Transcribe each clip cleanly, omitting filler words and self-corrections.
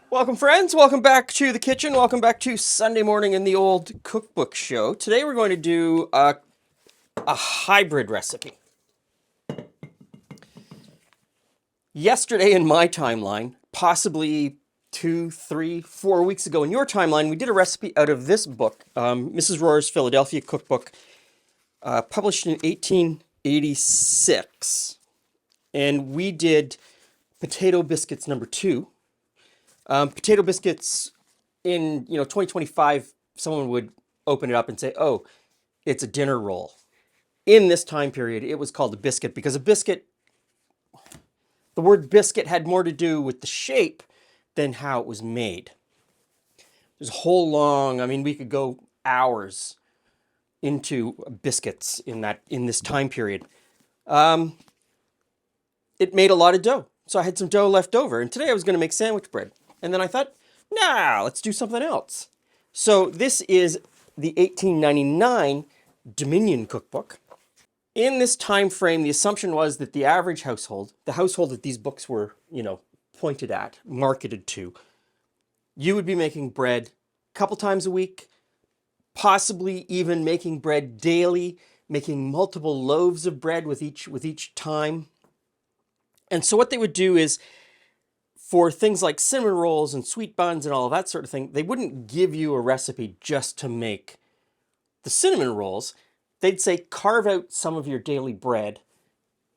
Welcome, friends. Welcome back to the kitchen. Welcome back to Sunday morning in the old cookbook show. Today we're going to do a hybrid recipe. Yesterday in my timeline, possibly 2, 3, 4 weeks ago in your timeline, we did a recipe out of this book, Mrs. Rohr's Philadelphia Cookbook, published in 1886. And we did potato biscuits number 2. Potato biscuits in 2025, someone would open it up and say, "Oh, it's a dinner roll." In this time period, it was called a biscuit because the word biscuit had more to do with the shape than how it was made. There's a whole long, we could go hours into biscuits in this time period. It made a lot of dough. So I had some dough left over, and today I was going to make sandwich bread. And then I thought, nah, let's do something else. So this is the 1899 Dominion cookbook. In this time frame, the assumption was that the average household, the household that these books were, pointed at, marketed to, you would be making bread a couple times a week, possibly even making bread daily, making multiple loaves of bread with each time. And so what they would do is, for things like cinnamon rolls and sweet buns and all of that sort of thing, they wouldn't give you a recipe just to make the cinnamon rolls. They'd say, carve out some of your daily bread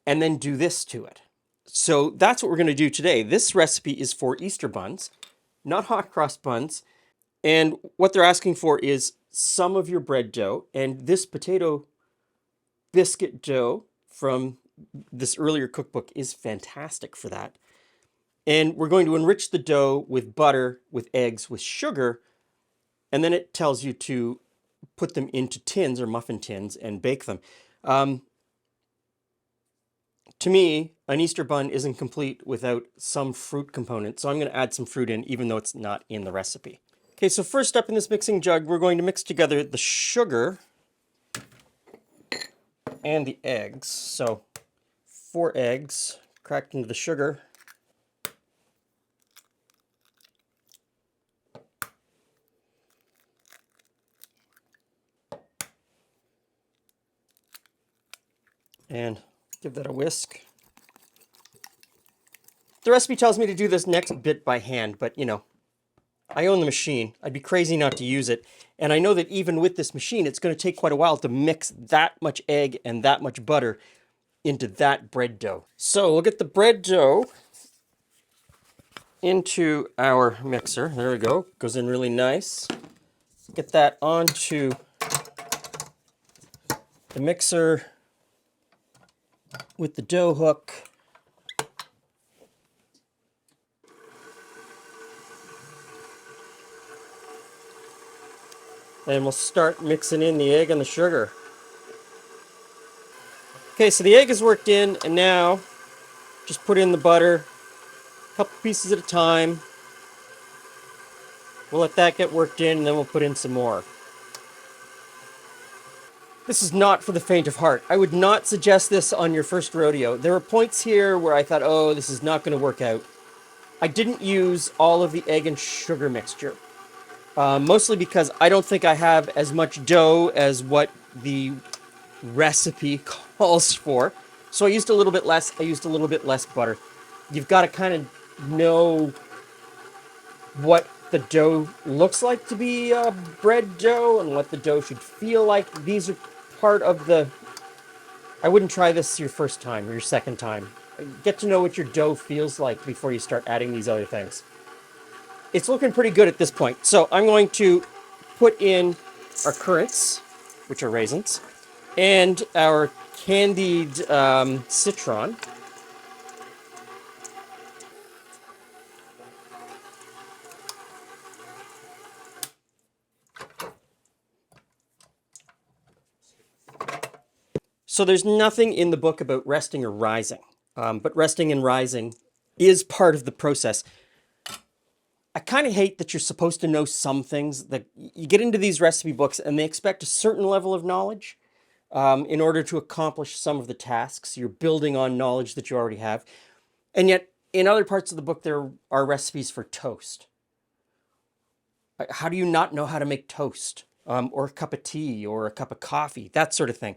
and then do this to it. So that's what we're going to do today. This recipe is for Easter buns, not hot cross buns. And what they're asking for is some of your bread dough, and this potato biscuit dough from this earlier cookbook is fantastic for that. And we're going to enrich the dough with butter, with eggs, with sugar, and then it tells you to put them into tins or muffin tins and bake them. To me, an Easter bun isn't complete without some fruit component, so I'm going to add some fruit in, even though it's not in the recipe. Okay, so first up in this mixing jug, we're going to mix together the sugar and the eggs. So 4 eggs cracked into the sugar. And give that a whisk. The recipe tells me to do this next bit by hand, but I own the machine. I'd be crazy not to use it. And I know that even with this machine, it's going to take quite a while to mix that much egg and that much butter into that bread dough. So we'll get the bread dough into our mixer. There we go. Goes in really nice. Get that onto the mixer with the dough hook. And we'll start mixing in the egg and the sugar. Okay, so the egg is worked in, and now just put in the butter, a couple pieces at a time. We'll let that get worked in, and then we'll put in some more. This is not for the faint of heart. I would not suggest this on your first rodeo. There were points here where I thought, oh, this is not going to work out. I didn't use all of the egg and sugar mixture. Mostly because I don't think I have as much dough as what the recipe calls for. So I used a little bit less. I used a little bit less butter. You've got to kind of know what the dough looks like to be bread dough and what the dough should feel like. These are part of the... I wouldn't try this your first time or your second time. Get to know what your dough feels like before you start adding these other things. It's looking pretty good at this point. So I'm going to put in our currants, which are raisins, and our candied citron. So there's nothing in the book about resting or rising, but resting and rising is part of the process. I kind of hate that you're supposed to know some things. That you get into these recipe books and they expect a certain level of knowledge in order to accomplish some of the tasks. You're building on knowledge that you already have. And yet, in other parts of the book, there are recipes for toast. How do you not know how to make toast, or a cup of tea or a cup of coffee, that sort of thing?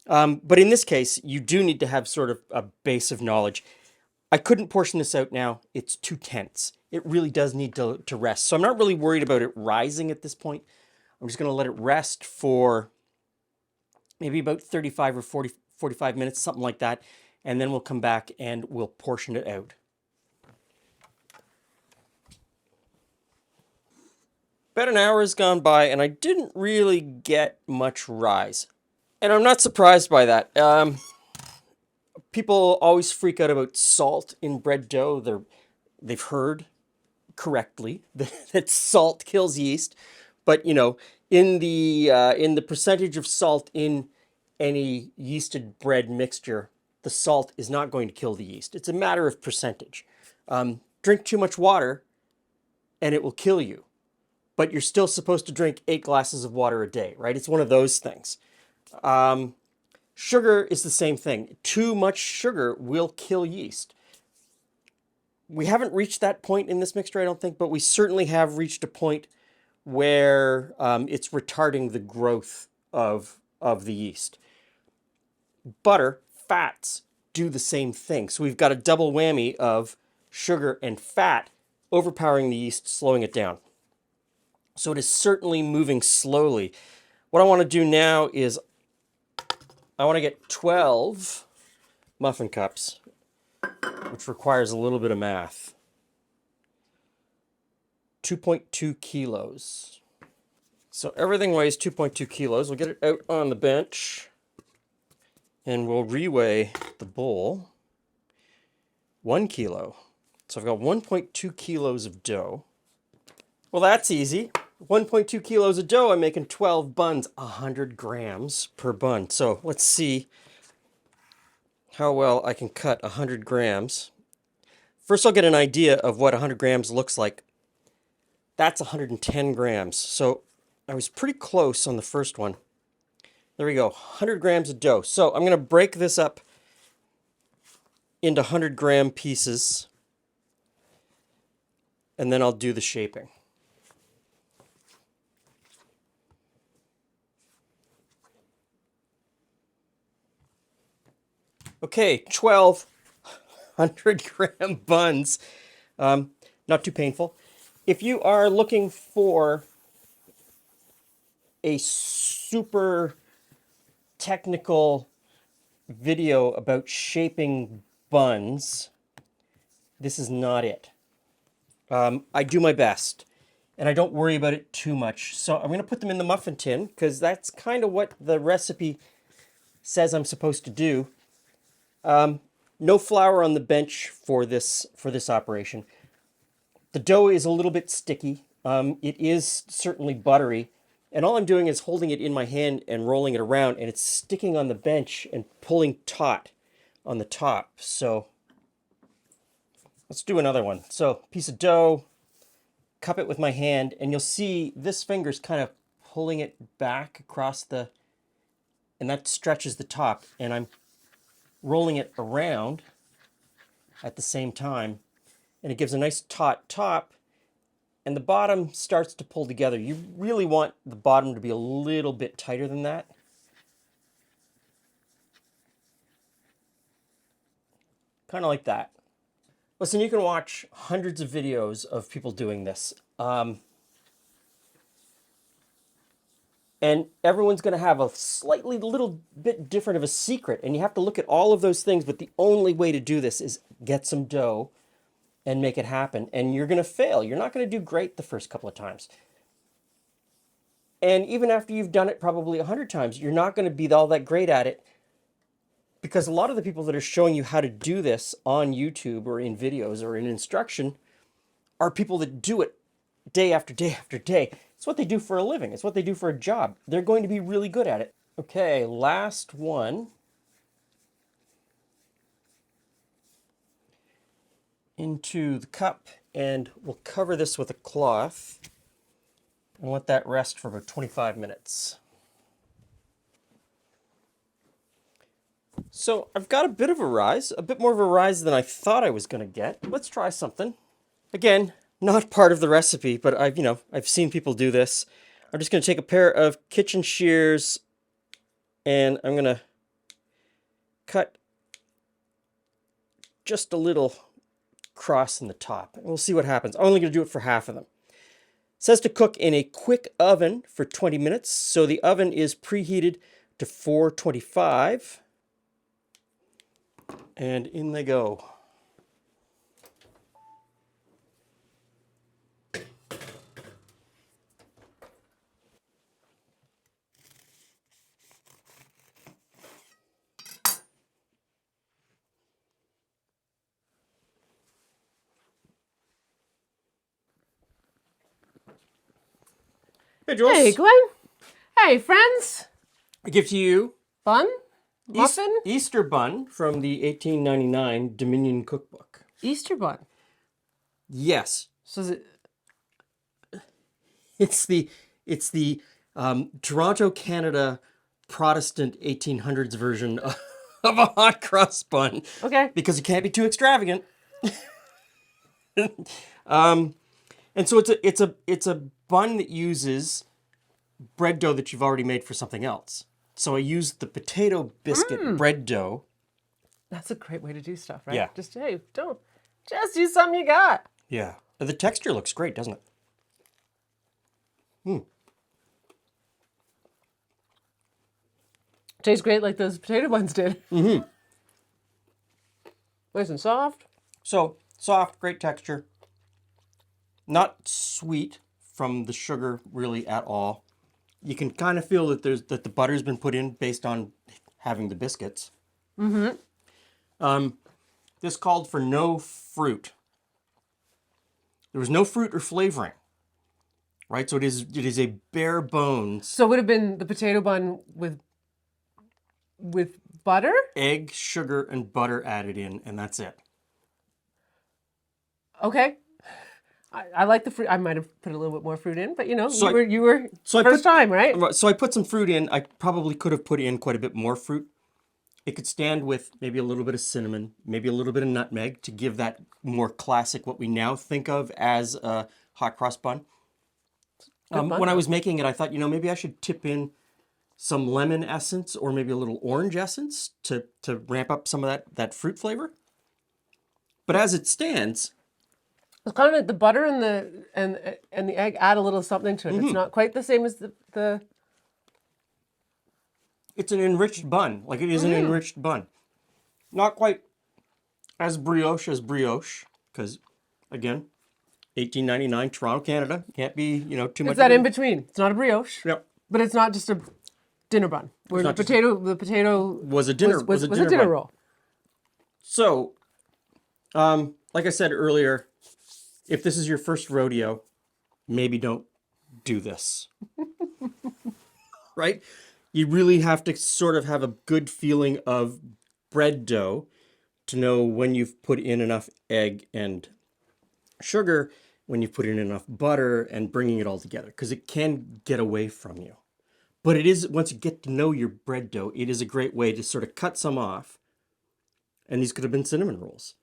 But in this case, you do need to have sort of a base of knowledge. I couldn't portion this out now. It's too tense. It really does need to rest. So I'm not really worried about it rising at this point. I'm just going to let it rest for maybe about 35 or 45 minutes, something like that. And then we'll come back and we'll portion it out. About an hour has gone by and I didn't really get much rise. And I'm not surprised by that. People always freak out about salt in bread dough. They've heard correctly that salt kills yeast, but you know, in the percentage of salt in any yeasted bread mixture, the salt is not going to kill the yeast. It's a matter of percentage. Drink too much water, and it will kill you. But you're still supposed to drink 8 glasses of water a day, right? It's one of those things. Sugar is the same thing. Too much sugar will kill yeast. We haven't reached that point in this mixture, I don't think, but we certainly have reached a point where it's retarding the growth of the yeast. Butter, fats do the same thing. So we've got a double whammy of sugar and fat overpowering the yeast, slowing it down. So it is certainly moving slowly. What I want to do now is I want to get 12 muffin cups, which requires a little bit of math. 2.2 kilos. So everything weighs 2.2 kilos. We'll get it out on the bench and we'll reweigh the bowl. 1 kilo. So I've got 1.2 kilos of dough. Well, that's easy. 1.2 kilos of dough, I'm making 12 buns, 100 grams per bun. So let's see how well I can cut 100 grams. First, I'll get an idea of what 100 grams looks like. That's 110 grams. So I was pretty close on the first one. There we go, 100 grams of dough. So I'm going to break this up into 100-gram pieces, and then I'll do the shaping. Okay, 12 100-gram buns. Not too painful. If you are looking for a super technical video about shaping buns, this is not it. I do my best, and I don't worry about it too much. So I'm going to put them in the muffin tin, because that's kind of what the recipe says I'm supposed to do. No flour on the bench for this operation. The dough is a little bit sticky. It is certainly buttery. And all I'm doing is holding it in my hand and rolling it around, and it's sticking on the bench and pulling taut on the top. So let's do another one. So piece of dough, cup it with my hand, and you'll see this finger's kind of pulling it back across the, and that stretches the top. And I'm rolling it around at the same time, and it gives a nice taut top, and the bottom starts to pull together. You really want the bottom to be a little bit tighter than that. Kind of like that. Listen, you can watch hundreds of videos of people doing this. And everyone's going to have a slightly little bit different of a secret. And you have to look at all of those things. But the only way to do this is get some dough and make it happen. And you're going to fail. You're not going to do great the first couple of times. And even after you've done it probably 100 times, you're not going to be all that great at it. Because a lot of the people that are showing you how to do this on YouTube or in videos or in instruction are people that do it day after day after day. It's what they do for a living. It's what they do for a job. They're going to be really good at it. Okay, last one. Into the cup, and we'll cover this with a cloth and let that rest for about 25 minutes. So I've got a bit more of a rise than I thought I was going to get. Let's try something. Again, not part of the recipe, but I've seen people do this. I'm just going to take a pair of kitchen shears and I'm going to cut just a little cross in the top. And we'll see what happens. I'm only going to do it for half of them. It says to cook in a quick oven for 20 minutes. So the oven is preheated to 425. And in they go. Hey, Jules. Hey, Glenn. Hey, friends. I give to you Bun? Muffin? Easter bun from the 1899 Dominion Cookbook. Easter bun. Yes, So is it... it's the Toronto, Canada Protestant 1800s version of a hot cross bun. Okay. Because it can't be too extravagant. And so it's a bun that uses bread dough that you've already made for something else. So I used the potato biscuit bread dough. That's a great way to do stuff, right? Yeah. Just, hey, don't... Just use something you got. Yeah. But the texture looks great, doesn't it? Tastes great like those potato buns did. Mm-hmm. Nice and soft. So soft, great texture. Not sweet from the sugar really at all. You can kind of feel that the butter's been put in based on having the biscuits. Mm-hmm. This called for no fruit. There was no fruit or flavoring. Right? So it is a bare bones So it would have been the potato bun with butter? egg, sugar, and butter added in, and that's it. Okay. I like the fruit. I might have put a little bit more fruit in, but So you were so I first time, right? So I put some fruit in. I probably could have put in quite a bit more fruit. It could stand with maybe a little bit of cinnamon, maybe a little bit of nutmeg to give that more classic, what we now think of as a hot cross bun. When I was making it, I thought, maybe I should tip in some lemon essence or maybe a little orange essence to ramp up some of that fruit flavor. But as it stands, It's kind of like the butter and the egg add a little something to it. It's not quite the same as the it's an enriched bun. Like it is an enriched bun. Not quite as brioche, because again, 1899, Toronto, Canada. Can't be, too much. It's that in between. It's not a brioche. Yep. But it's not just a dinner bun. Where the potato Was a dinner was a dinner bun. roll. So, like I said earlier, if this is your first rodeo, maybe don't do this. Right? You really have to sort of have a good feeling of bread dough to know when you've put in enough egg and sugar, when you've put in enough butter, and bringing it all together, because it can get away from you. But it is, once you get to know your bread dough, it is a great way to sort of cut some off. And these could have been cinnamon rolls.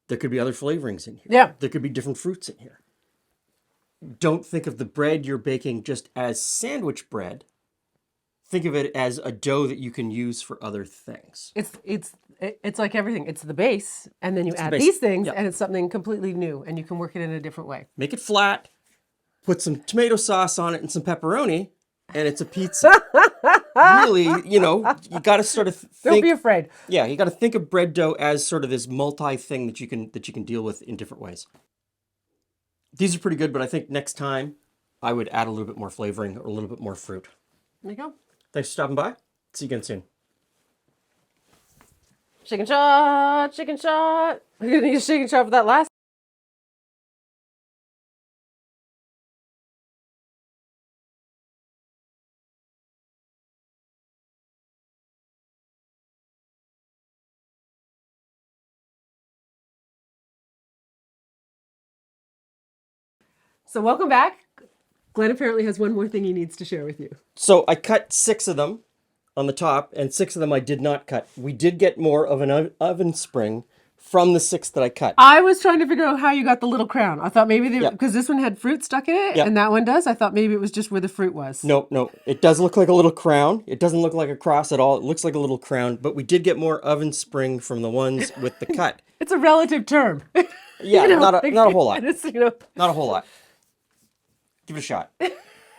There could be other flavorings in here. Yeah. There could be different fruits in here. Don't think of the bread you're baking just as sandwich bread. Think of it as a dough that you can use for other things. It's like everything. It's the base, and then you add base. these things, Yep. and it's something completely new, and you can work it in a different way. Make it flat, put some tomato sauce on it and some pepperoni, and it's a pizza. Really, you got to sort of think. Don't be afraid. Yeah, you got to think of bread dough as sort of this multi thing that you can deal with in different ways. These are pretty good, but I think next time I would add a little bit more flavoring or a little bit more fruit. There you go. Thanks for stopping by. See you again soon. Chicken shot, chicken shot. You're gonna need a chicken shot for that last. So welcome back. Glenn apparently has one more thing he needs to share with you. So I cut 6 of them on the top, and 6 of them I did not cut. We did get more of an oven spring from the 6 that I cut. I was trying to figure out how you got the little crown. I thought maybe Yep. because this one had fruit stuck in it, Yep. and that one does. I thought maybe it was just where the fruit was. No, no, it does look like a little crown. It doesn't look like a cross at all. It looks like a little crown, but we did get more oven spring from the ones with the cut. It's a relative term. Yeah, not a whole lot. It's, you know, Not a whole lot. Give it a shot.